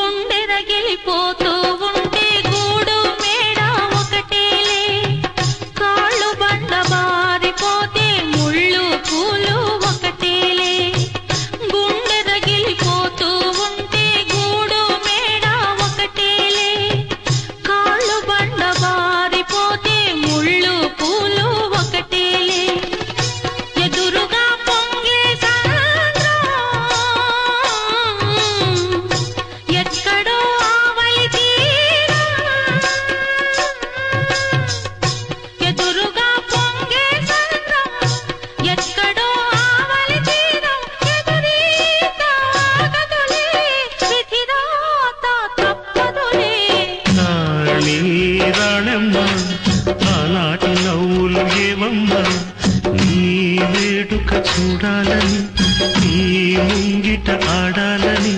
గుండె రగిలిపోతూ ఉంటే గూడు మేడ ఒకటేలే కాళ్ళు బండ బారిపోతే ముళ్ళు పూలు ఒకటేలే గుండె రగిలిపోతూ ఉంటే గూడు మేడ ఒకటేలే కాళ్ళు బండ బారిపోతే ముళ్ళు పూలు ఒకటేలే ఎదురుగా పొంగే సంద్రం ఎక్కడో ఆవలి తీరం ఎదురుగా పొంగే సంద్రం ఎక్కడో ఆవలి తీరం ఎదురీత ఆగదులే విధిరాత తప్పదులే నాళీ రాణమ్మ ఆనాటి నవ్వులు ఏవమ్మా నీ వేడుక చూడాలని నీ ముంగిట ఆడాలని